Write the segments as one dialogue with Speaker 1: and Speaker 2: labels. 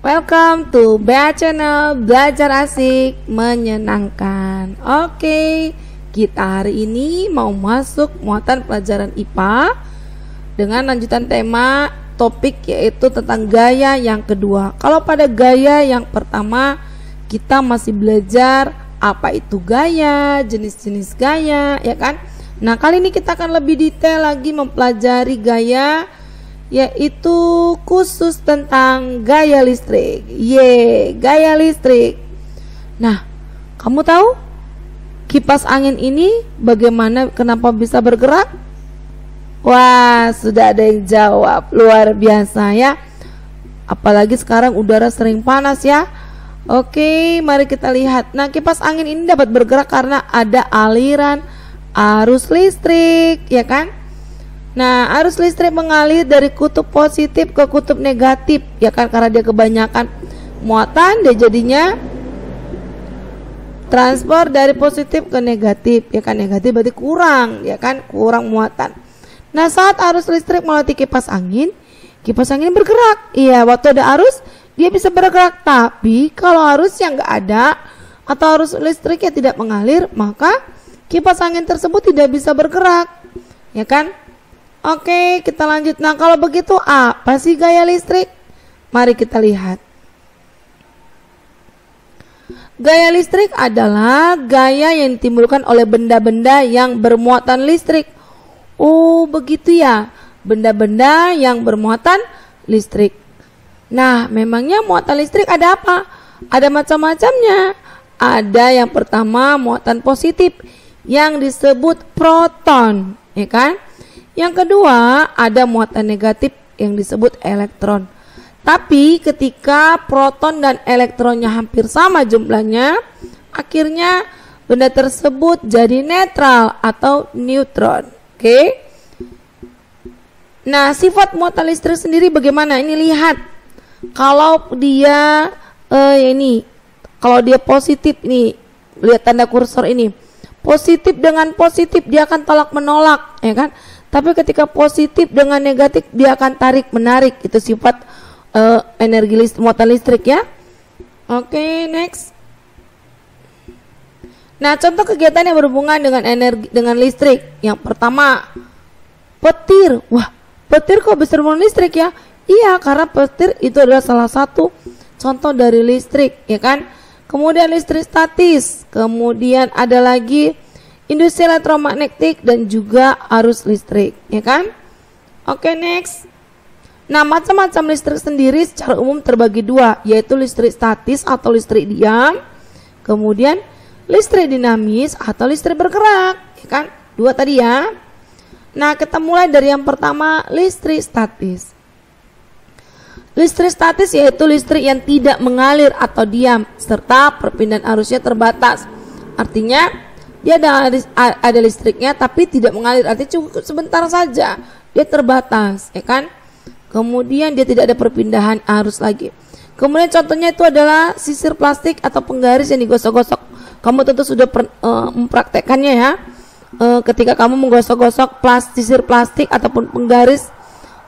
Speaker 1: Welcome to BA Channel, belajar asik menyenangkan. Oke, kita hari ini mau masuk muatan pelajaran IPA dengan lanjutan tema topik yaitu tentang gaya yang kedua. Kalau pada gaya yang pertama kita masih belajar apa itu gaya, jenis-jenis gaya, ya kan? Nah, kali ini kita akan lebih detail lagi mempelajari gaya, yaitu khusus tentang gaya listrik. Gaya listrik. Nah, kamu tahu kipas angin ini bagaimana, kenapa bisa bergerak? Wah, sudah ada yang jawab. Luar biasa ya. Apalagi sekarang udara sering panas ya. Oke, mari kita lihat. Nah, kipas angin ini dapat bergerak karena ada aliran arus listrik, ya kan? Nah, arus listrik mengalir dari kutub positif ke kutub negatif, ya kan? Karena dia kebanyakan muatan, dia jadinya transfer dari positif ke negatif, ya kan? Negatif berarti kurang, ya kan? Kurang muatan. Nah, saat arus listrik melewati kipas angin bergerak. Iya, waktu ada arus, dia bisa bergerak. Tapi kalau arus yang nggak ada atau arus listriknya tidak mengalir, maka kipas angin tersebut tidak bisa bergerak, ya kan? Oke, kita lanjut. Nah, kalau begitu apa sih gaya listrik? Mari kita lihat. Gaya listrik adalah gaya yang ditimbulkan oleh benda-benda yang bermuatan listrik. Oh, begitu ya. Benda-benda yang bermuatan listrik. Nah, memangnya muatan listrik ada apa? Ada macam-macamnya. Ada yang pertama muatan positif yang disebut proton, ya kan? Yang kedua, ada muatan negatif yang disebut elektron. Tapi ketika proton dan elektronnya hampir sama jumlahnya, akhirnya benda tersebut jadi netral atau neutron. Oke. Nah, sifat muatan listrik sendiri bagaimana? Ini lihat. Kalau dia kalau dia positif nih, lihat tanda kursor ini. Positif dengan positif dia akan tolak menolak, ya kan? Tapi ketika positif dengan negatif dia akan tarik menarik. Itu sifat energi muatan listrik ya. Oke, next. Nah, contoh kegiatan yang berhubungan dengan energi dengan listrik. Yang pertama, petir. Wah, petir kok bisa berhubungan listrik ya? Iya, karena petir itu adalah salah satu contoh dari listrik, ya kan? Kemudian listrik statis. Kemudian ada lagi industri elektromagnetik dan juga arus listrik, ya kan? Oke, next. Nah, macam-macam listrik sendiri secara umum terbagi dua, yaitu listrik statis atau listrik diam, kemudian listrik dinamis atau listrik bergerak, ya kan? Dua tadi ya. Nah, kita mulai dari yang pertama, listrik statis. Listrik statis yaitu listrik yang tidak mengalir atau diam, serta perpindahan arusnya terbatas. Artinya dia ada listriknya tapi tidak mengalir, artinya cukup sebentar saja, dia terbatas, ya kan? Kemudian dia tidak ada perpindahan arus lagi. Kemudian contohnya itu adalah sisir plastik atau penggaris yang digosok-gosok. Kamu tentu sudah mempraktekkannya ya. Ketika kamu menggosok-gosok sisir plastik ataupun penggaris,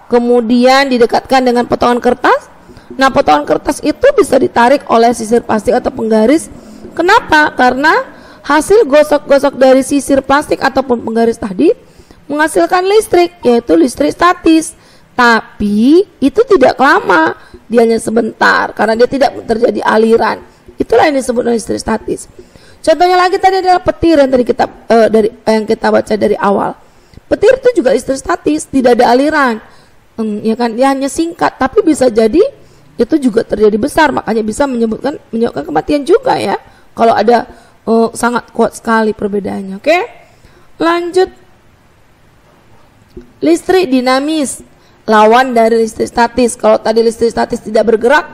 Speaker 1: kemudian didekatkan dengan potongan kertas. Nah, potongan kertas itu bisa ditarik oleh sisir plastik atau penggaris. Kenapa? Karena hasil gosok-gosok dari sisir plastik ataupun penggaris tadi menghasilkan listrik, yaitu listrik statis. Tapi itu tidak lama, dia hanya sebentar karena dia tidak terjadi aliran. Itulah yang disebut listrik statis. Contohnya lagi tadi adalah petir yang tadi kita baca dari awal. Petir itu juga listrik statis, tidak ada aliran, ya kan? Dia hanya singkat, tapi bisa jadi itu juga terjadi besar, makanya bisa menyebabkan kematian juga ya. Kalau ada sangat kuat sekali perbedaannya. Oke, lanjut. Listrik dinamis, lawan dari listrik statis. Kalau tadi listrik statis tidak bergerak,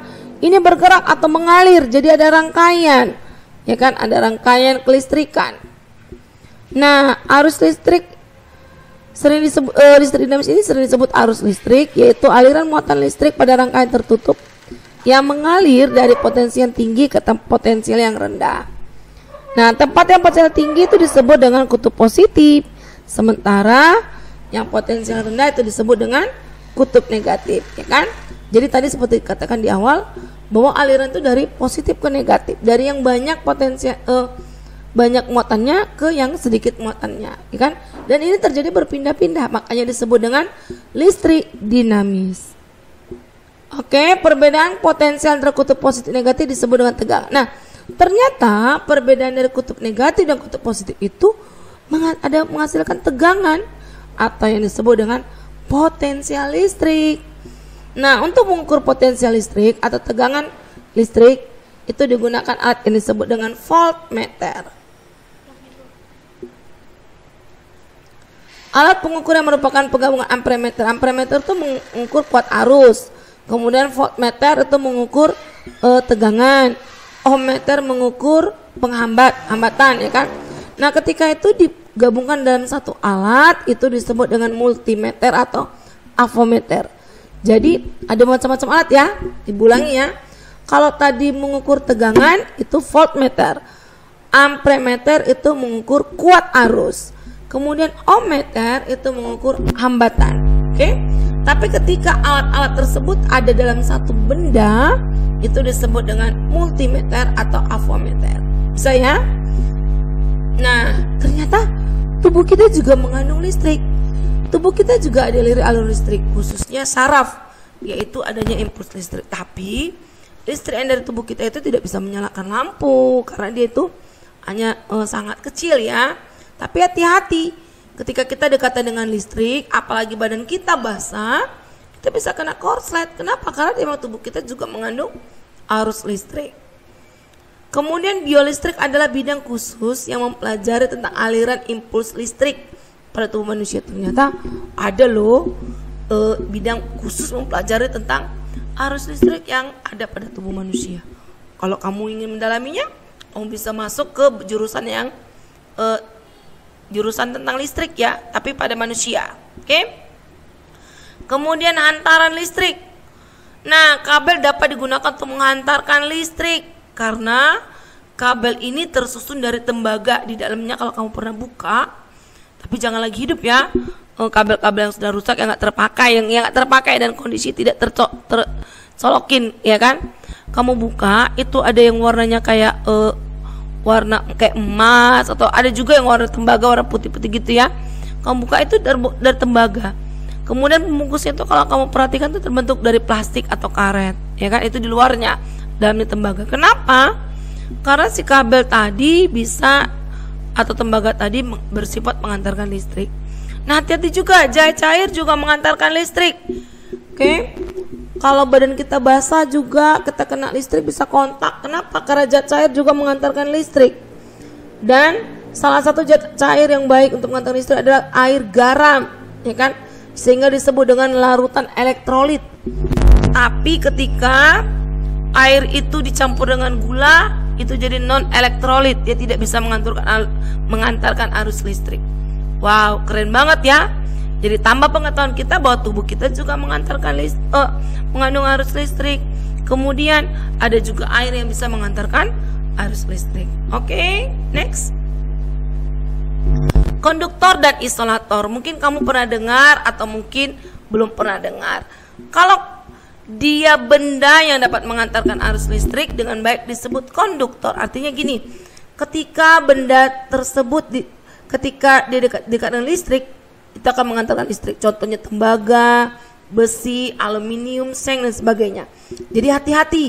Speaker 1: ini bergerak atau mengalir, jadi ada rangkaian, ya kan, ada rangkaian kelistrikan. Nah, arus listrik sering disebut listrik dinamis ini sering disebut arus listrik, yaitu aliran muatan listrik pada rangkaian tertutup yang mengalir dari potensial tinggi ke potensial yang rendah. Nah, tempat yang potensial tinggi itu disebut dengan kutub positif, sementara yang potensial rendah itu disebut dengan kutub negatif, ya kan? Jadi tadi seperti dikatakan di awal bahwa aliran itu dari positif ke negatif, dari yang banyak potensial banyak muatannya ke yang sedikit muatannya, ya kan? Dan ini terjadi berpindah-pindah, makanya disebut dengan listrik dinamis. Oke, perbedaan potensial antara kutub positif negatif disebut dengan tegangan. Nah, ternyata perbedaan dari kutub negatif dan kutub positif itu ada menghasilkan tegangan atau yang disebut dengan potensial listrik. Nah, untuk mengukur potensial listrik atau tegangan listrik itu digunakan alat yang disebut dengan voltmeter. Alat pengukur yang merupakan penggabungan ampermeter. Ampermeter itu mengukur kuat arus. Kemudian voltmeter itu mengukur tegangan. Ohmmeter mengukur hambatan, ya kan? Nah, ketika itu digabungkan dalam satu alat itu disebut dengan multimeter atau avometer. Jadi ada macam-macam alat ya, diulangi ya. Kalau tadi mengukur tegangan itu voltmeter. Ampermeter itu mengukur kuat arus. Kemudian ohmmeter itu mengukur hambatan. Oke? Tapi ketika alat-alat tersebut ada dalam satu benda, itu disebut dengan multimeter atau avometer. Bisa ya? Nah, ternyata tubuh kita juga mengandung listrik. Tubuh kita juga ada alur listrik, khususnya saraf, yaitu adanya impuls listrik. Tapi listrik yang dari tubuh kita itu tidak bisa menyalakan lampu karena dia itu hanya sangat kecil ya. Tapi hati-hati, ketika kita dekatan dengan listrik, apalagi badan kita basah, kita bisa kena korslet. Kenapa? Karena memang tubuh kita juga mengandung arus listrik. Kemudian biolistrik adalah bidang khusus yang mempelajari tentang aliran impuls listrik pada tubuh manusia. Ternyata ada loh bidang khusus mempelajari tentang arus listrik yang ada pada tubuh manusia. Kalau kamu ingin mendalaminya, kamu bisa masuk ke jurusan yang jurusan tentang listrik ya, tapi pada manusia. Oke? Kemudian hantaran listrik. Nah, kabel dapat digunakan untuk menghantarkan listrik karena kabel ini tersusun dari tembaga di dalamnya. Kalau kamu pernah buka, tapi jangan lagi hidup ya, kabel-kabel yang sudah rusak, yang nggak terpakai, yang nggak terpakai dan kondisi tidak tercolokin, ya kan? Kamu buka, itu ada yang warnanya kayak warna kayak emas, atau ada juga yang warna tembaga, warna putih-putih gitu ya. Kamu buka itu dari tembaga. Kemudian pembungkusnya itu kalau kamu perhatikan itu terbentuk dari plastik atau karet, ya kan? Itu di luarnya, dalamnya tembaga. Kenapa? Karena si kabel tadi bisa atau tembaga tadi bersifat mengantarkan listrik. Nah, hati-hati juga, zat cair juga mengantarkan listrik. Oke? Kalau badan kita basah juga kita kena listrik bisa kontak. Kenapa? Karena zat cair juga mengantarkan listrik. Dan salah satu zat cair yang baik untuk mengantarkan listrik adalah air garam, ya kan? Sehingga disebut dengan larutan elektrolit. Tapi ketika air itu dicampur dengan gula, itu jadi non elektrolit. Dia tidak bisa mengantarkan arus listrik. Wow, keren banget ya. Jadi tambah pengetahuan kita bahwa tubuh kita juga mengantarkan mengandung arus listrik. Kemudian ada juga air yang bisa mengantarkan arus listrik. Oke, next. Konduktor dan isolator. Mungkin kamu pernah dengar atau mungkin belum pernah dengar. Kalau dia benda yang dapat mengantarkan arus listrik dengan baik disebut konduktor. Artinya gini, ketika benda tersebut ketika dia dekat dengan listrik, kita akan mengantarkan listrik. Contohnya tembaga, besi, aluminium, seng dan sebagainya. Jadi hati-hati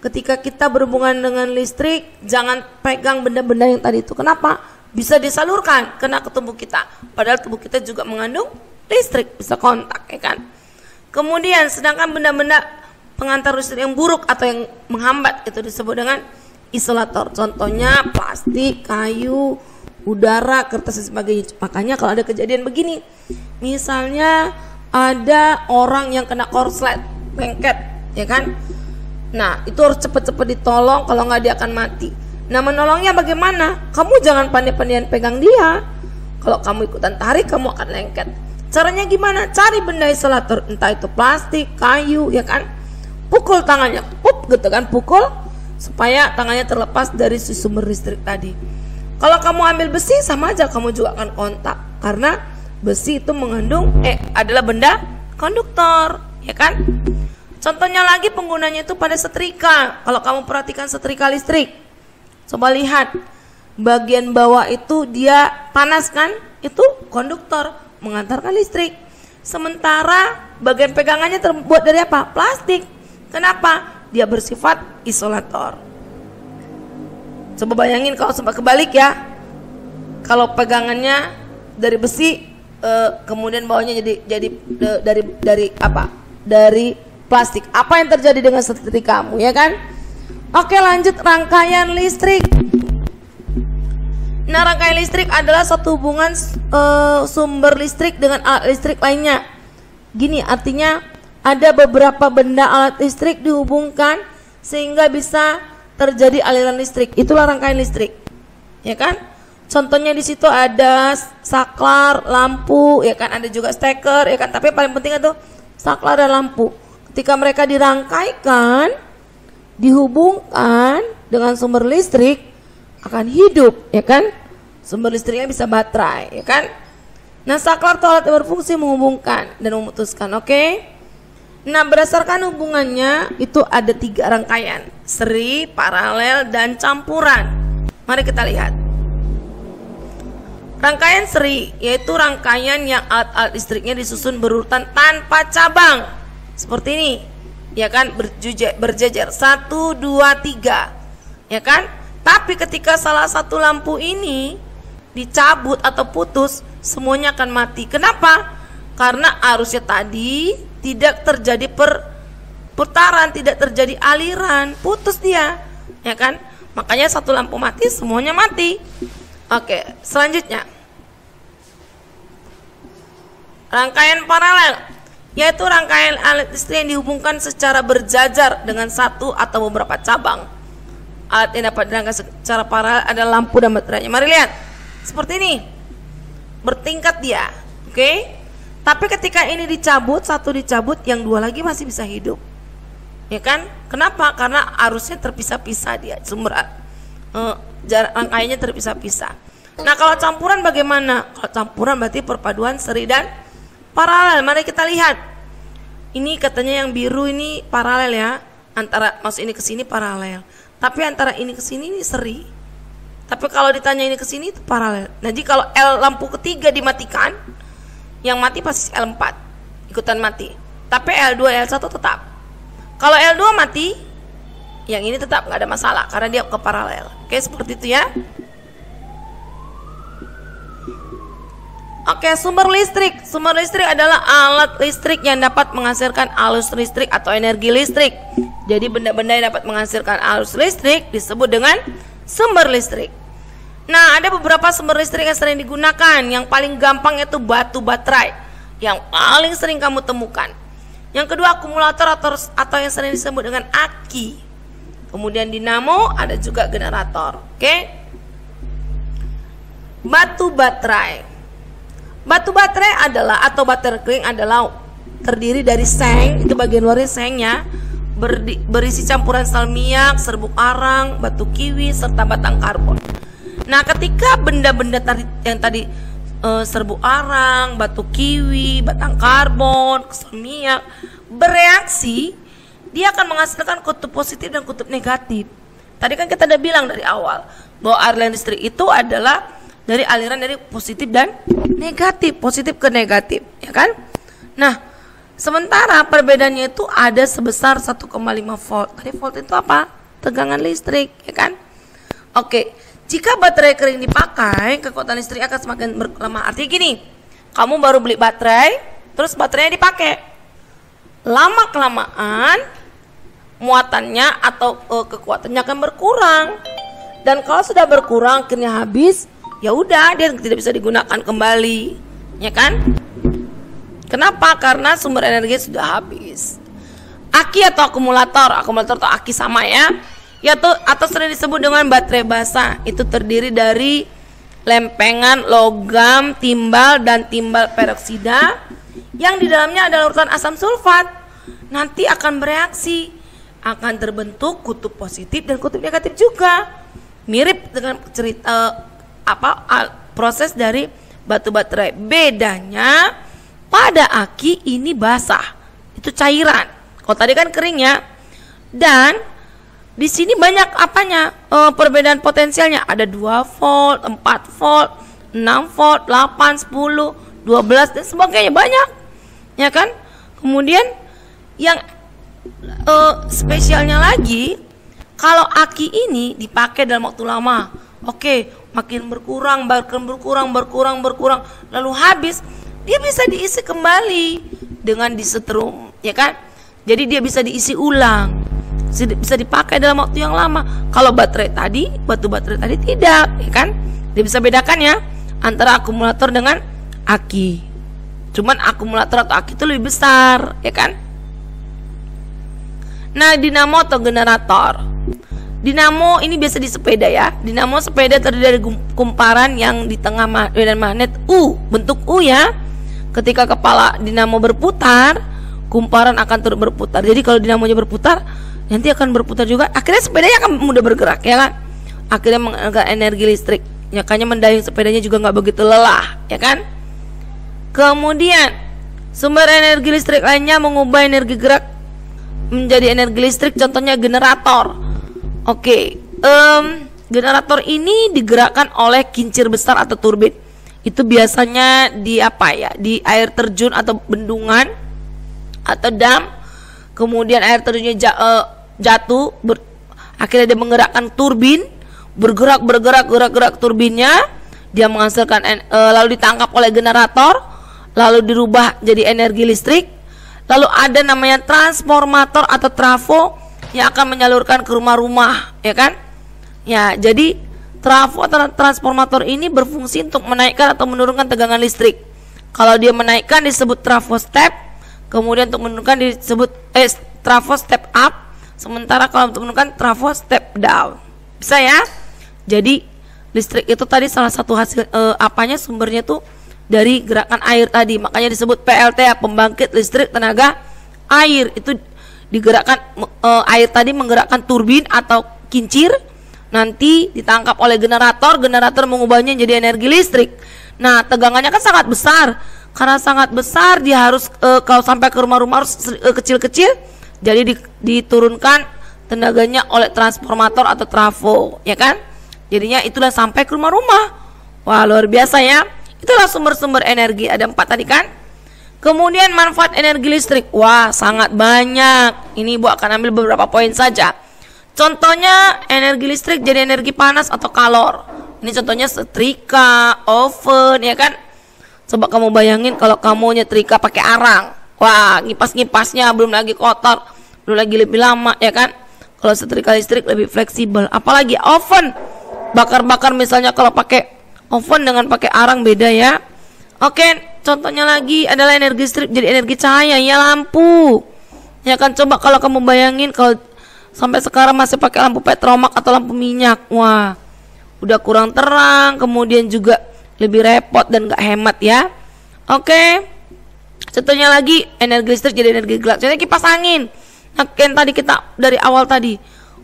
Speaker 1: ketika kita berhubungan dengan listrik, jangan pegang benda-benda yang tadi itu. Kenapa? Bisa disalurkan kena ke tubuh kita. Padahal tubuh kita juga mengandung listrik, bisa kontak, ya kan? Kemudian sedangkan benda-benda pengantar listrik yang buruk atau yang menghambat itu disebut dengan isolator. Contohnya plastik, kayu, udara, kertas dan sebagainya. Makanya kalau ada kejadian begini, misalnya ada orang yang kena korslet, lengket, ya kan? Nah, itu harus cepet-cepet ditolong, kalau nggak dia akan mati. Nah, menolongnya bagaimana? Kamu jangan pandai-pandaian pegang dia. Kalau kamu ikutan tarik, kamu akan lengket. Caranya gimana? Cari benda isolator, entah itu plastik, kayu, ya kan? Pukul tangannya, gitu kan, pukul supaya tangannya terlepas dari si sumber listrik tadi. Kalau kamu ambil besi, sama aja kamu juga akan kontak, karena besi itu mengandung adalah benda konduktor, ya kan? Contohnya lagi penggunanya itu pada setrika. Kalau kamu perhatikan setrika listrik, coba lihat bagian bawah itu dia panas kan? Itu konduktor mengantarkan listrik. Sementara bagian pegangannya terbuat dari apa? Plastik. Kenapa? Dia bersifat isolator. Coba bayangin kalau sempat kebalik ya. Kalau pegangannya dari besi, kemudian bawahnya jadi dari apa? Dari plastik. Apa yang terjadi dengan setrika kamu, ya kan? Oke, lanjut rangkaian listrik. Nah, rangkaian listrik adalah satu hubungan sumber listrik dengan alat listrik lainnya. Gini, artinya ada beberapa benda alat listrik dihubungkan sehingga bisa terjadi aliran listrik. Itulah rangkaian listrik, ya kan? Contohnya di situ ada saklar, lampu, ya kan? Ada juga steker, ya kan? Tapi paling penting itu saklar dan lampu. Ketika mereka dirangkaikan, dihubungkan dengan sumber listrik, akan hidup, ya kan? Sumber listriknya bisa baterai, ya kan? Nah, saklar itu alat yang berfungsi menghubungkan dan memutuskan, oke? Nah, berdasarkan hubungannya itu ada 3 rangkaian: seri, paralel, dan campuran. Mari kita lihat. Rangkaian seri yaitu rangkaian yang alat-alat listriknya disusun berurutan tanpa cabang, seperti ini, ya kan? Berjejer 1, 2, 3, ya kan? Tapi ketika salah satu lampu ini dicabut atau putus, semuanya akan mati. Kenapa? Karena arusnya tadi tidak terjadi perputaran, tidak terjadi aliran, putus dia, ya kan? Makanya satu lampu mati, semuanya mati. Oke, selanjutnya rangkaian paralel, yaitu rangkaian alat listrik yang dihubungkan secara berjajar dengan satu atau beberapa cabang. Alat yang dapat dirangkai secara paralel adalah lampu dan baterainya. Mari lihat, seperti ini, bertingkat dia, oke? Tapi ketika ini dicabut, satu dicabut, yang 2 lagi masih bisa hidup, ya kan? Kenapa? Karena arusnya terpisah-pisah dia, sumber rangkaiannya terpisah-pisah. Nah, kalau campuran bagaimana? Kalau campuran berarti perpaduan seri dan paralel. Mari kita lihat. Ini katanya yang biru ini paralel ya, antara maksud ini ke sini paralel. Tapi antara ini ke sini ini seri. Tapi kalau ditanya ini ke sini itu paralel. Nah, jadi kalau L lampu ketiga dimatikan, yang mati pasti L4 ikutan mati. Tapi L2, L1 tetap. Kalau L2 mati, yang ini tetap nggak ada masalah karena dia ke paralel. Oke, seperti itu ya. Oke, sumber listrik. Sumber listrik adalah alat listrik yang dapat menghasilkan arus listrik atau energi listrik. Jadi benda-benda yang dapat menghasilkan arus listrik disebut dengan sumber listrik. Nah, ada beberapa sumber listrik yang sering digunakan. Yang paling gampang yaitu batu baterai, yang paling sering kamu temukan. Yang kedua, akumulator atau yang sering disebut dengan aki. Kemudian dinamo, ada juga generator. Oke. Batu baterai. Batu baterai adalah atau baterai kering adalah terdiri dari seng, itu bagian luarnya sengnya, berisi campuran sel minyak, serbuk arang, batu kiwi, serta batang karbon. Nah, ketika benda-benda yang tadi serbuk arang, batu kiwi, batang karbon, sel minyak bereaksi, dia akan menghasilkan kutub positif dan kutub negatif. Tadi kan kita udah bilang dari awal bahwa aliran listrik itu adalah dari aliran dari positif dan negatif, positif ke negatif, ya kan? Nah, sementara perbedaannya itu ada sebesar 1,5 volt. Tadi volt itu apa? Tegangan listrik, ya kan? Oke, jika baterai kering dipakai, kekuatan listrik akan semakin berlama. Artinya gini, kamu baru beli baterai, terus baterainya dipakai, lama-kelamaan muatannya atau kekuatannya akan berkurang. Dan kalau sudah berkurang, akhirnya habis, ya udah, dia tidak bisa digunakan kembali, ya kan? Kenapa? Karena sumber energi sudah habis. Aki atau akumulator, akumulator atau aki sama ya, yaitu atau sering disebut dengan baterai basah. Itu terdiri dari lempengan logam timbal dan timbal peroksida yang di dalamnya ada larutan asam sulfat. Nanti akan bereaksi, akan terbentuk kutub positif dan kutub negatif juga. Mirip dengan cerita proses dari batu baterai. Bedanya pada aki ini basah, itu cairan. Kalau tadi kan kering ya. Dan di sini banyak perbedaan potensialnya. Ada 2 volt, 4 volt, 6 volt, 8, 10, 12 dan sebagainya, banyak. Ya kan? Kemudian yang spesialnya lagi, kalau aki ini dipakai dalam waktu lama, makin berkurang, lalu habis, dia bisa diisi kembali dengan disetrum, ya kan? Jadi dia bisa diisi ulang, bisa dipakai dalam waktu yang lama. Kalau batu baterai tadi tidak, ya kan? Dia bisa bedakan ya antara akumulator dengan aki. Cuman akumulator atau aki itu lebih besar, ya kan? Nah, dinamo atau generator. Dinamo ini biasa di sepeda ya. Dinamo sepeda terdiri dari kumparan yang di tengah medan magnet U, bentuk U ya. Ketika kepala dinamo berputar, kumparan akan turut berputar. Jadi kalau dinamonya berputar, nanti akan berputar juga. Akhirnya sepedanya akan mudah bergerak, ya kan? Akhirnya menggunakan energi listrik. Makanya mendayung sepedanya juga nggak begitu lelah, ya kan? Kemudian sumber energi listrik lainnya mengubah energi gerak menjadi energi listrik, contohnya generator. Generator ini digerakkan oleh kincir besar atau turbin. Itu biasanya di di air terjun atau bendungan atau dam. Kemudian air terjunnya jatuh, akhirnya dia menggerakkan turbin, bergerak turbinnya, dia menghasilkan lalu ditangkap oleh generator, lalu dirubah jadi energi listrik. Lalu ada namanya transformator atau trafo yang akan menyalurkan ke rumah-rumah, ya kan? Ya, jadi trafo atau transformator ini berfungsi untuk menaikkan atau menurunkan tegangan listrik. Kalau dia menaikkan disebut trafo step, kemudian untuk menurunkan disebut trafo step up, sementara kalau untuk menurunkan trafo step down. Bisa ya? Jadi listrik itu tadi salah satu hasil sumbernya tuh dari gerakan air tadi, makanya disebut PLT, pembangkit listrik tenaga air. Itu digerakkan air tadi menggerakkan turbin atau kincir, nanti ditangkap oleh generator mengubahnya jadi energi listrik. Nah, tegangannya kan sangat besar. Karena sangat besar, dia harus kalau sampai ke rumah-rumah harus kecil-kecil, jadi diturunkan tenaganya oleh transformator atau trafo, ya kan? Jadinya itulah sampai ke rumah-rumah. Wah, luar biasa ya. Itulah sumber-sumber energi, ada 4 tadi kan. Kemudian manfaat energi listrik, wah sangat banyak. Ini Ibu akan ambil beberapa poin saja. Contohnya energi listrik jadi energi panas atau kalor. Ini contohnya setrika, oven, ya kan. Coba kamu bayangin kalau kamu nyetrika pakai arang, wah ngipas-ngipasnya belum lagi kotor, belum lagi lebih lama, ya kan. Kalau setrika listrik lebih fleksibel. Apalagi oven, bakar-bakar misalnya kalau pakai oven dengan pakai arang beda ya. Contohnya lagi adalah energi listrik jadi energi cahaya, ya lampu. Ya kan, coba kalau kamu bayangin kalau sampai sekarang masih pakai lampu petromak atau lampu minyak, wah udah kurang terang, kemudian juga lebih repot dan gak hemat ya. Contohnya lagi energi listrik jadi energi gelap, contohnya kipas angin. Nah, yang tadi kita dari awal tadi,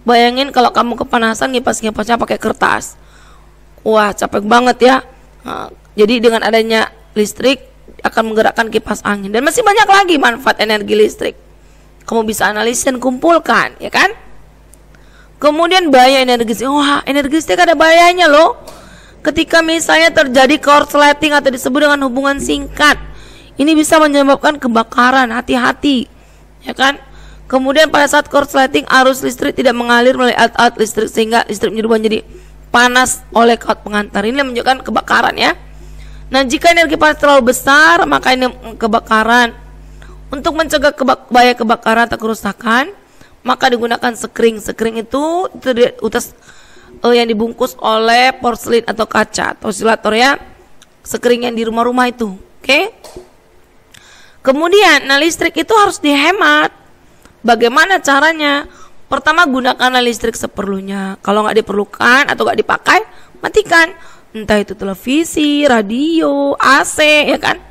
Speaker 1: bayangin kalau kamu kepanasan ngipas-ngipasnya pakai kertas, wah capek banget ya. Jadi dengan adanya listrik akan menggerakkan kipas angin, dan masih banyak lagi manfaat energi listrik. Kamu bisa analisis dan kumpulkan, ya kan? Kemudian bahaya energi listrik. Wah, energi listrik ada bahayanya loh. Ketika misalnya terjadi korsleting atau disebut dengan hubungan singkat, ini bisa menyebabkan kebakaran, hati-hati, ya kan? Kemudian pada saat korsleting, arus listrik tidak mengalir melalui alat-alat listrik sehingga listrik berubah menjadi panas oleh kawat pengantar. Ini menunjukkan kebakaran ya. Nah, jika energi panas terlalu besar, maka ini kebakaran. Untuk mencegah bahaya kebakaran atau kerusakan, maka digunakan sekring. Sekring itu utas yang dibungkus oleh porselin atau kaca atau osilator ya. Sekring yang di rumah-rumah itu. Kemudian, nah listrik itu harus dihemat. Bagaimana caranya? Pertama, gunakanlah listrik seperlunya. Kalau nggak diperlukan atau nggak dipakai, matikan. Entah itu televisi, radio, AC, ya kan?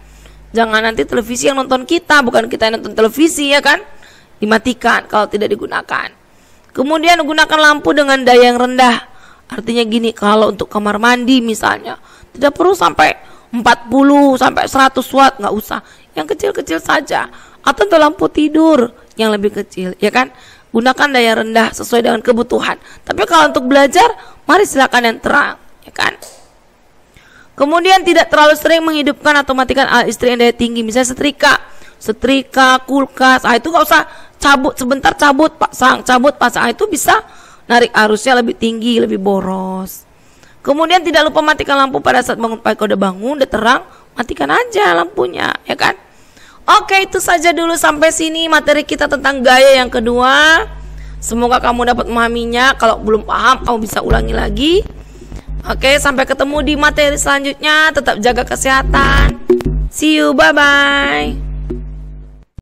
Speaker 1: Jangan nanti televisi yang nonton kita, bukan kita yang nonton televisi, ya kan? Dimatikan kalau tidak digunakan. Kemudian gunakan lampu dengan daya yang rendah. Artinya gini, kalau untuk kamar mandi misalnya, tidak perlu sampai 40 sampai 100 watt, nggak usah. Yang kecil-kecil saja. Atau untuk lampu tidur yang lebih kecil, ya kan? Gunakan daya rendah sesuai dengan kebutuhan. Tapi kalau untuk belajar, mari silakan yang terang, ya kan? Kemudian tidak terlalu sering menghidupkan atau matikan alat listrik yang daya tinggi, misalnya setrika, kulkas. Itu nggak usah cabut sebentar, cabut pasang, itu bisa narik arusnya lebih tinggi, lebih boros. Kemudian tidak lupa matikan lampu pada saat bangun pagi. Kalau udah bangun, udah terang, matikan aja lampunya, ya kan? Oke, itu saja dulu sampai sini materi kita tentang gaya yang kedua. Semoga kamu dapat memahaminya. Kalau belum paham, kamu bisa ulangi lagi. Oke, sampai ketemu di materi selanjutnya. Tetap jaga kesehatan. See you, bye-bye.